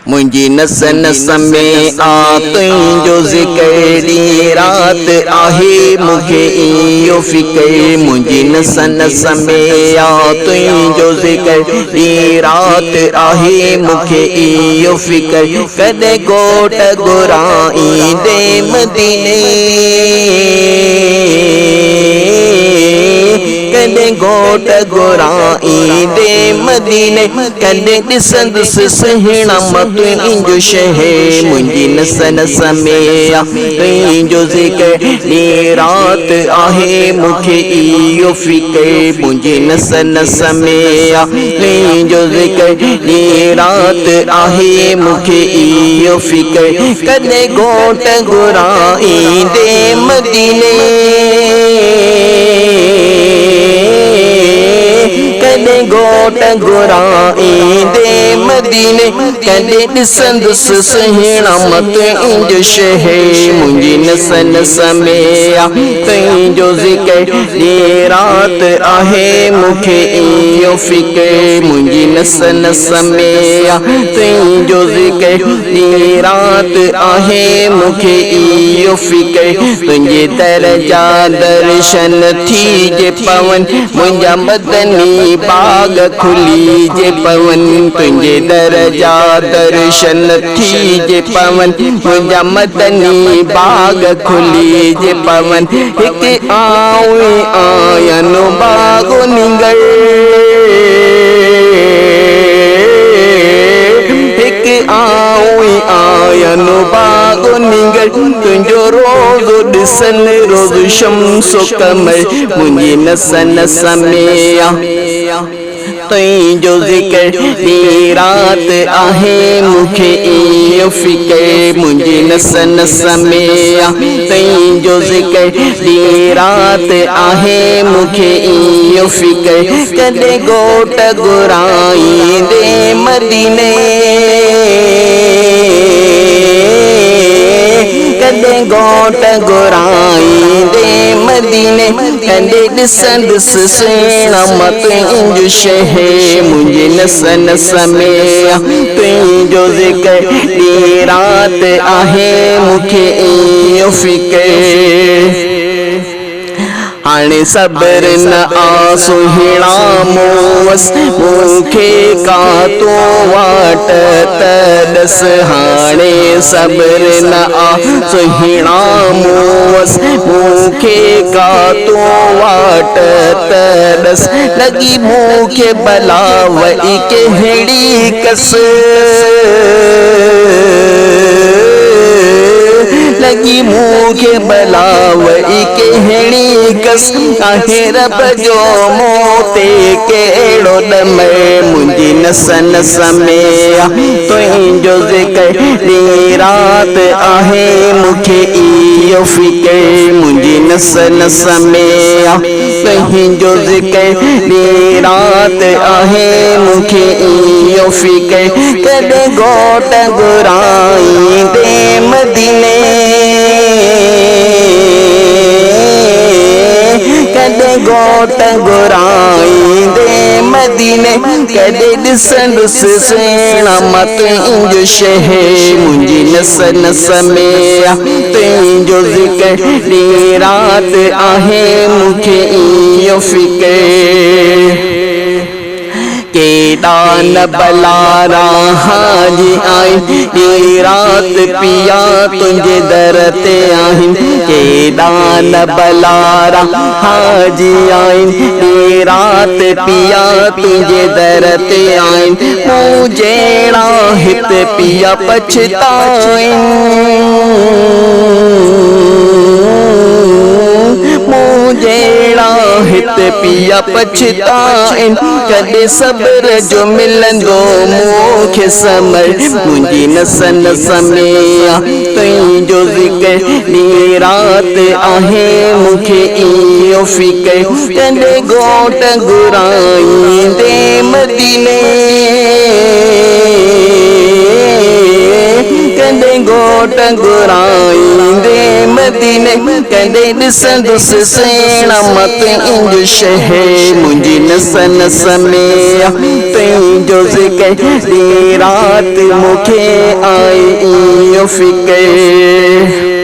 मुंजी नस नस में आ तुझो ज़िक्र दी रात आहे मुझे इयो फिक्र। मुंजी नस नस में आ तुझो ज़िक्र दी रात आहे मुझे इयो फिक्र। कदे गोट गुराई दे मदीने कदे गोट गुराई दे मदीने कदे दिसंदुस सहणा तुझो शहर। मुंजी नस नस में आ तुझो ज़िक्र दी रात आहे मुझे इयो फिक्र। मुंजी नस नस में आ तुझो ज़िक्र दी रात आहे मुझे इयो फिक्र। कदे गोट गुराई दे मदीने कदे गोट गुराई दे मदीने कदे दिसंदुस सहणा तुझो शहर। मुंजी नस नस में आ तुझो ज़िक्र दी रात आहे मुझे इयो फिक्र। मुंजी नस नस में आ तुझो ज़िक्र दी रात आहे मुझे इयो फिक्र। तुझे दरजा दर्शन थी जे पवन मुंजा मदनी बाग खुली जे पवन। तुझे दरजा दर्शन थी जे पवन मुंजा मदनी बाग खुली जे पवन। एक आऊं आयन बागो निंगर एक आऊं आयन बागो निंगर। तुझो रोज़ो दिसन रोज़ शम्सो कमर। मुंजी नस नस में आ तुझो ज़िक्र दी रात आहे मुझे इयो फिक्र। मुंजी नस नस में आ तुझो ज़िक्र दी रात आहे मुझे इयो फिक्र। कदे गोट गुराई दे मदीने कदे गोट गुराई दे मदीने कदे दिसंदुस सहणा तुझो शहर। मुंजी नस नस में आ तुझो ज़िक्र दी रात आहे मुझे इयो फिक्र। हाणे सब्र न आ सुहिणा मोवस मुखे का तो वाट तदस। हाणे सब्र न आ सुहिणा मोवस मुखे का तो वाट तदस। लगी मुखे बला वई के हेड़ी कस लगी मुखे बलावई के हेड़ी कस। आहे रब जो मोते केड़ो दम। मुंजी नस नस में आ तुझो ज़िक्र दी रात आहे मुझे इयो फिक्र। मुंजी नस नस में आ तुझो ज़िक्र दी रात आहे मुझे इयो फिक्र। कदे गोट गुराई दे मदीने कदे गोट गुराई दे मदीने कदे दिसंदुस सहणा तुझो शहर। मुंजी नस नस में आ तुझो ज़िक्र दी रात आहे मुझे इयो फिक्र। केड़ा न बलारा हाजी आइन दी रात पिया तुझे दर ते आइन। केड़ा न बलारा हाजी आइन दी रात पिया तुझे दर ते आइन। मुझेड़ा हित पिया पछताइन मुझेड़ा हित पिया पछताइन। कदे सब्र जो मिलंदो मुखे समर। मुंजी नस नस में आ तुझो ज़िक्र दी रात आहे मुझे इयो फिक्र। कदे गोट गुराई दे मदीने कदे गोट गुराई दे मदीने कदे ॾिसंदुस सेण मां तुंहिंजो शहर मुंहिंजी नस नस में तुंहिंजो ज़िक्र ॾींहुं राति मूंखे आई इहो फ़िक्र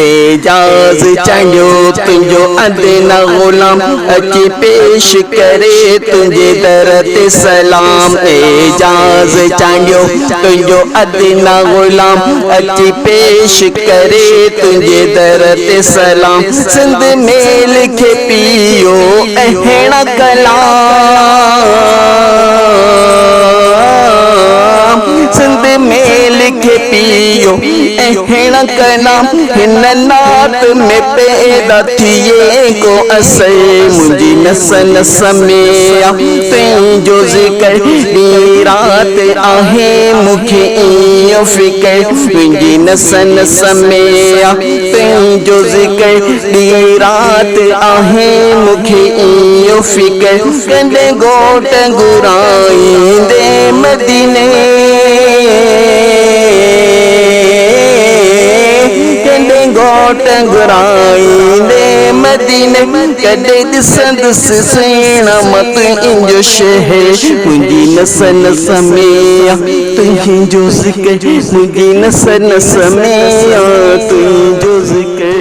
एजाज़ चांडियो तुंहिंजो अदना ग़ुलाम अची पेश करे तुंहिंजे दर ते सलाम एजाज़ चांडियो तुंहिंजो अदना ग़ुलाम अची पेश करे तुंहिंजे दर ते सलाम सिंध में लिखे पियो अहिड़ा कलाम सिंध में लिखे पियो अहिड़ा कलाम हिन नात में पैदा थिए को असर मुंहिंजी नस नस में तुंहिंजो ज़िक्र ॾींहुं राति आहे मूंखे इहो फ़िक्र मुंहिंजी नस नस में तुंहिंजो ज़िक्र ॾींहुं राति आहे मूंखे इहो फ़िक्र कंदे घोट घुराईंदे मदीने घोट घुराईंदे मदीने कदे ॾिसंदुसि सेण मां तुंहिंजो शहर मुंहिंजी नस नस में तुंहिंजो ज़िक्र मुंहिंजी नस नस में तुंहिंजो ज़िक्र